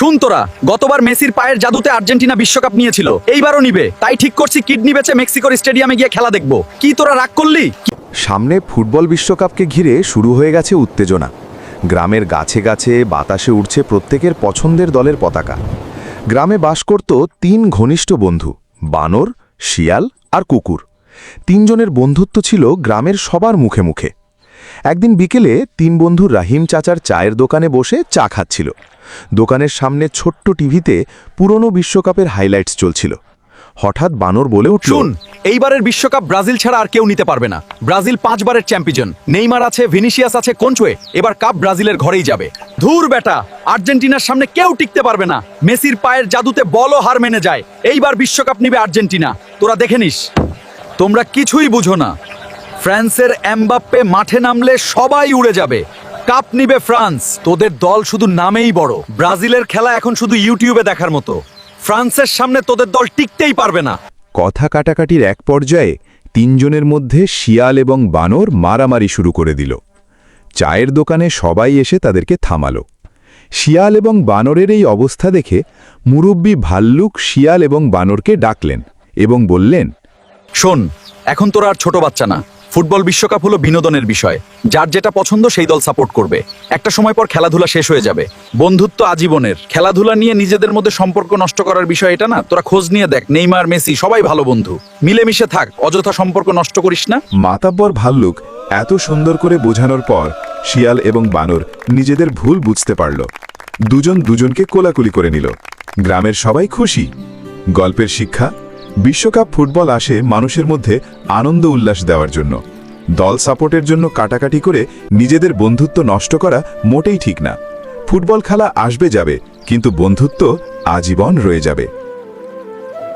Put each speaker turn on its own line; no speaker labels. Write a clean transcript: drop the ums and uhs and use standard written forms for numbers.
শুন তোরা, গতবার মেসির পায়ের জাদুতে আর্জেন্টিনা বিশ্বকাপ নিয়েছিল, এইবারও নিবে। তাই ঠিক করছি কিডনি বেচে মেক্সিকোর স্টেডিয়ামে গিয়ে খেলা দেখবো। কি তোরা রাগ করলি?
সামনে ফুটবল বিশ্বকাপকে ঘিরে শুরু হয়ে গেছে উত্তেজনা। গ্রামের গাছে গাছে বাতাসে উঠছে প্রত্যেকের পছন্দের দলের পতাকা। গ্রামে বাস করত 3 ঘনিষ্ঠ বন্ধু, বানর, শিয়াল আর কুকুর। 3 জনের বন্ধুত্ব ছিল গ্রামের সবার মুখে মুখে। একদিন বিকেলে 3 বন্ধু রাহিম চাচার চায়ের দোকানে বসে চা খাচ্ছিল। দোকানের সামনে ছোট্ট টিভিতে পুরনো বিশ্বকাপের হাইলাইটস চলছিল। হঠাৎ বানর বলে উঠল,
শুন, এইবারের বিশ্বকাপ ব্রাজিল ছাড়া আর কেউ নিতে পারবে না। ব্রাজিল 5 বারের চ্যাম্পিয়ন, নেইমার আছে, ভিনিসিয়াস আছে, কোনচুয়ে। এবার কাপ ব্রাজিলের ঘরেই যাবে। ধুর বেটা, আর্জেন্টিনার সামনে কেউ টিকতে পারবে না। মেসির পায়ের জাদুতে বলও হার মেনে যায়। এইবার বিশ্বকাপ নিবে আর্জেন্টিনা, তোরা দেখে নিস। তোমরা কিছুই বুঝো না। ফ্রান্সের এমবাপ্পে মাঠে নামলে সবাই উড়ে যাবে। কাপ নিবে ফ্রান্স। তোদের দল শুধু নামেই বড়। ব্রাজিলের খেলা এখন শুধু ইউটিউবে দেখার মতো। ফ্রান্সের সামনে তোদের দল টিকতেই পারবে না।
কথা কাটাকাটির এক পর্যায়ে 3 জনের মধ্যে শিয়াল এবং বানর মারামারি শুরু করে দিল। চায়ের দোকানে সবাই এসে তাদেরকে থামালো। শিয়াল এবং বানরের এই অবস্থা দেখে মুরব্বি ভাল্লুক শিয়াল এবং বানরকে ডাকলেন এবং বললেন,
শোন, এখন তোরা আর ছোট বাচ্চা না। ফুটবল বিশ্বকাপ হলো বিনোদনের বিষয়। যার যেটা পছন্দ সেই দল সাপোর্ট করবে। একটা সময় পর খেলাধুলা শেষ হয়ে যাবে। বন্ধুত্ব আজীবনের। খেলাধুলা নিয়ে নিজেদের মধ্যে সম্পর্ক নষ্ট করার বিষয় এটা না। তোরা খোঁজ নিয়ে দেখ, নেইমার, মেসি সবাই ভালো বন্ধু। মিলেমিশে থাক, অযথা সম্পর্ক নষ্ট করিস না।
মাতাব্বর ভাল্লুক এত সুন্দর করে বোঝানোর পর শিয়াল এবং বানর নিজেদের ভুল বুঝতে পারল। দুজন দুজনকে কোলাকুলি করে নিল। গ্রামের সবাই খুশি। গল্পের শিক্ষা: বিশ্বকাপ ফুটবল আসে মানুষের মধ্যে আনন্দ উল্লাস দেওয়ার জন্য। দল সাপোর্টের জন্য কাটাকাটি করে নিজেদের বন্ধুত্ব নষ্ট করা মোটেই ঠিক না। ফুটবল খেলা আসবে যাবে, কিন্তু বন্ধুত্ব আজীবন রয়ে যাবে।